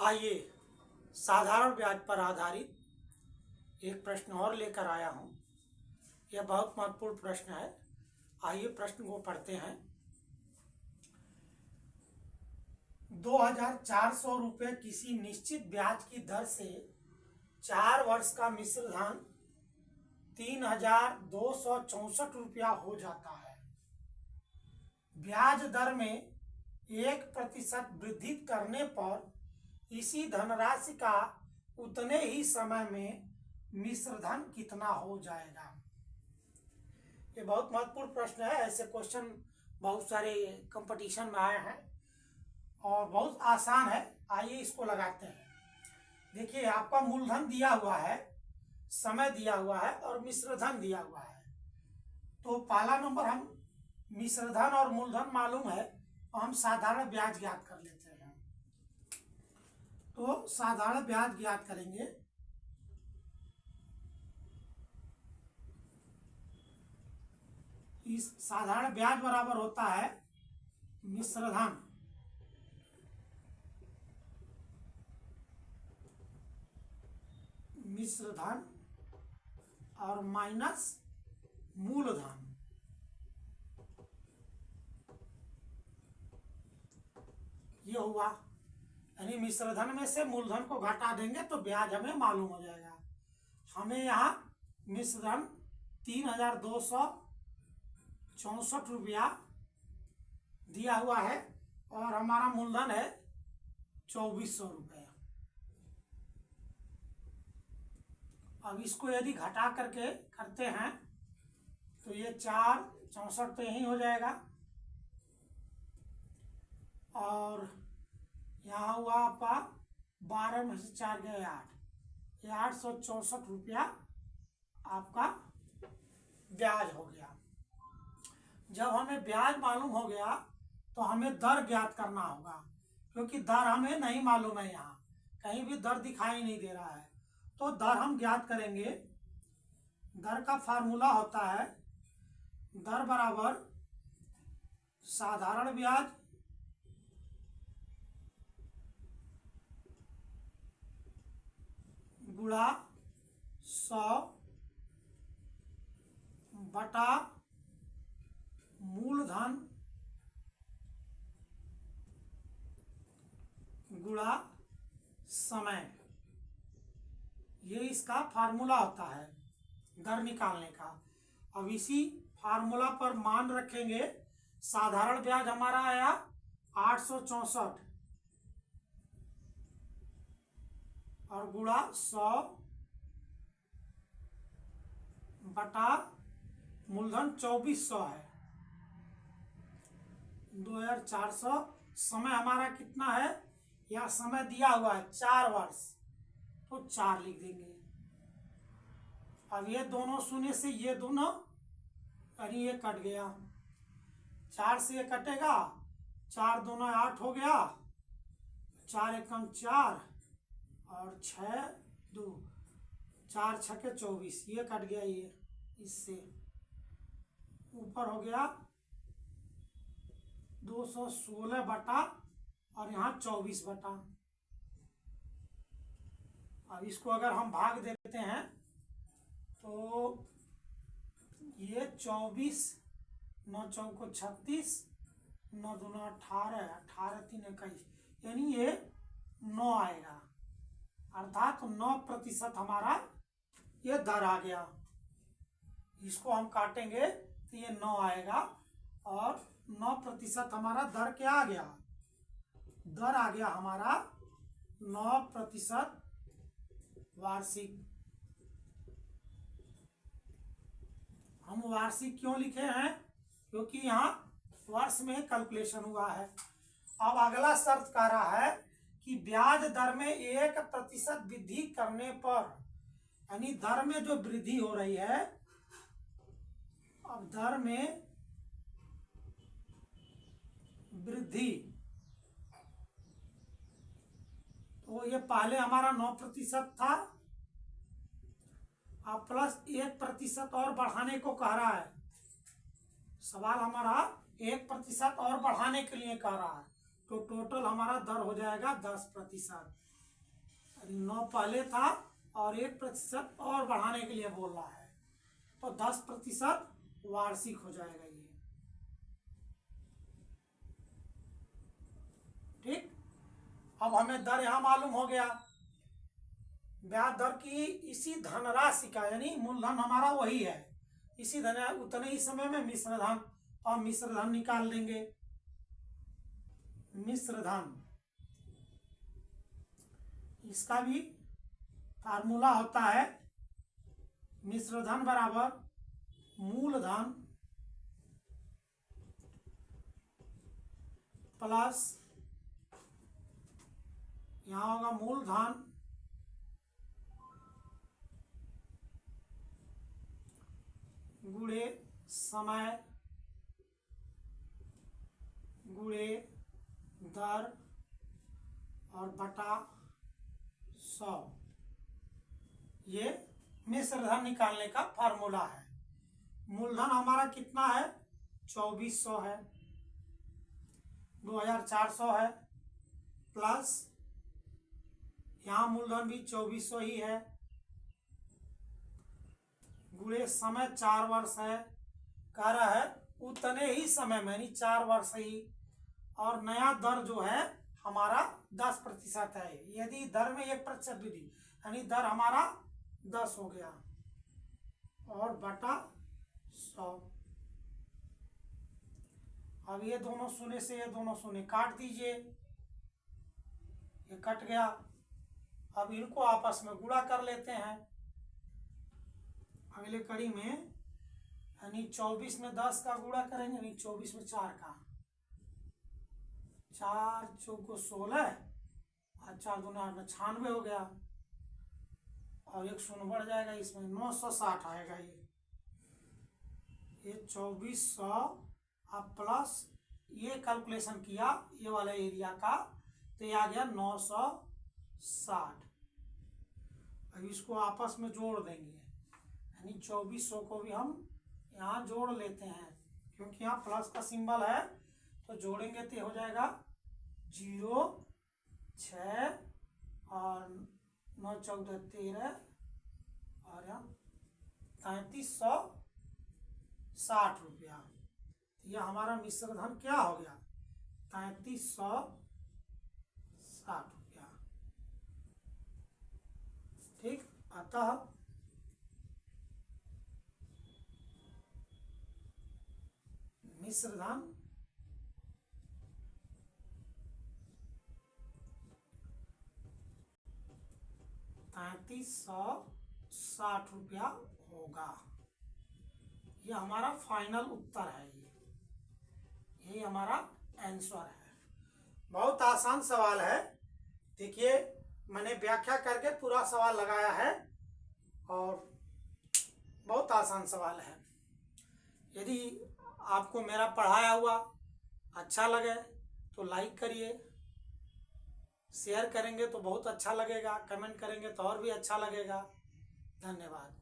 आइए साधारण ब्याज पर आधारित एक प्रश्न और लेकर आया हूँ। यह बहुत महत्वपूर्ण प्रश्न है। आइए प्रश्न को पढ़ते हैं। 2400 रुपये किसी निश्चित ब्याज की दर से 4 वर्ष का मिश्र धन 3264 रुपया हो जाता है। ब्याज दर में 1% वृद्धि करने पर इसी धनराशि का उतने ही समय में मिश्र धन कितना हो जाएगा। ये बहुत महत्वपूर्ण प्रश्न है। ऐसे क्वेश्चन बहुत सारे कंपटीशन में आए हैं और बहुत आसान है। आइए इसको लगाते हैं। देखिए, आपका मूलधन दिया हुआ है, समय दिया हुआ है और मिश्र धन दिया हुआ है। तो पहला नंबर हम मिश्र धन और मूलधन मालूम है तो हम साधारण ब्याज ज्ञात कर लेते हैं। तो साधारण ब्याज ज्ञात करेंगे। इस साधारण ब्याज बराबर होता है मिश्र धन और माइनस मूलधन। ये हुआ, यानी मिश्र धन में से मूलधन को घटा देंगे तो ब्याज हमें मालूम हो जाएगा। हमें यहाँ मिश्र धन 3264 रुपया दिया हुआ है और हमारा मूलधन है 2400 रुपया। अब इसको यदि घटा करके करते हैं तो ये 4 64 तो यही हो जाएगा और यहाँ हुआ आपका 12 में से 4 गए 8, ये 864 रुपया आपका ब्याज हो गया। जब हमें ब्याज मालूम हो गया तो हमें दर ज्ञात करना होगा, क्योंकि दर हमें नहीं मालूम है। यहाँ कहीं भी दर दिखाई नहीं दे रहा है, तो दर हम ज्ञात करेंगे। दर का फार्मूला होता है दर बराबर साधारण ब्याज गुणा 100 बटा मूलधन गुणा समय। ये इसका फार्मूला होता है दर निकालने का। अब इसी फार्मूला पर मान रखेंगे। साधारण ब्याज हमारा आया 864 और गुणा 100 बटा मूलधन 2400 है 2400। समय हमारा कितना है, यह समय दिया हुआ है 4 वर्ष, तो 4 लिख देंगे। अब ये दोनों शून्य से ये दोनों, यानी ये कट गया, 4 से ये कटेगा, 4 दूना 8 हो गया, 4 एकम 4 और 6 2, 4 छके 24, ये कट गया। ये इससे ऊपर हो गया 216 बटा और यहाँ 24 बटा। अब इसको अगर हम भाग देते हैं तो ये 24, 9 चौको 36, 9 दूना 18, 18 3 21, यानी ये 9 आएगा। अर्थात 9% हमारा ये दर आ गया। इसको हम काटेंगे तो ये 9 आएगा और 9% हमारा दर क्या आ गया, दर आ गया हमारा 9% वार्षिक। हम वार्षिक क्यों लिखे हैं, क्योंकि यहाँ वर्ष में कैलकुलेशन हुआ है। अब अगला शर्त कह रहा है कि ब्याज दर में 1% वृद्धि करने पर, यानी दर में जो वृद्धि हो रही है, अब दर में वृद्धि, तो ये पहले हमारा 9% था, अब प्लस 1% और बढ़ाने को कह रहा है। सवाल हमारा 1% और बढ़ाने के लिए कह रहा है, तो टोटल हमारा दर हो जाएगा 10%। अरे 9 पहले था और 1% और बढ़ाने के लिए बोल रहा है, तो 10% वार्षिक हो जाएगा ये। ठीक, अब हमें दर यहां मालूम हो गया। ब्याज दर की इसी धनराशि का, यानी मूलधन हमारा वही है, इसी धन उतने ही समय में मिश्रधन, और मिश्रधन निकाल देंगे। मिश्रधन, इसका भी फार्मूला होता है मिश्रधन बराबर मूलधन प्लस, यहां होगा मूलधन गुणे समय गुणे दर और बटा 100। ये मिश्रधन निकालने का फार्मूला है। मूलधन हमारा कितना है, 2400 है, 2400 है, प्लस यहाँ मूलधन भी 2400 ही है, गुणे समय 4 वर्ष है, कह रहा है उतने ही समय में, यानी 4 वर्ष ही, और नया दर जो है हमारा 10% है। यदि दर में 1% वृद्धि, यानी दर हमारा 10 हो गया, और बटा 100। अब ये दोनों शून्य से ये दोनों शून्य काट दीजिए, ये कट गया। अब इनको आपस में गुणा कर लेते हैं अगले कड़ी में, यानी 24 में 10 का गुणा करेंगे, यानी 24 में 4 का, 4 चौको 16 और 4 दूना 8 में 96 हो गया, और एक शून्य बढ़ जाएगा इसमें, 960 आएगा ये 2400 अब प्लस ये कैलकुलेशन किया ये वाला एरिया का, तो ये आ गया 960। अब इसको आपस में जोड़ देंगे, यानी 2400 को भी हम यहाँ जोड़ लेते हैं, क्योंकि यहाँ प्लस का सिंबल है, तो जोड़ेंगे तो हो जाएगा 0 6 और 9 14 13 और यहाँ 3360 रुपया। यह हमारा मिश्रधन क्या हो गया, 3360 रुपया। ठीक, अतः मिश्रधन ₹3360 होगा। ये हमारा फाइनल उत्तर है, यही हमारा आंसर है। बहुत आसान सवाल है। देखिए मैंने व्याख्या करके पूरा सवाल लगाया है और बहुत आसान सवाल है। यदि आपको मेरा पढ़ाया हुआ अच्छा लगे तो लाइक करिए, शेयर करेंगे तो बहुत अच्छा लगेगा, कमेंट करेंगे तो और भी अच्छा लगेगा। धन्यवाद।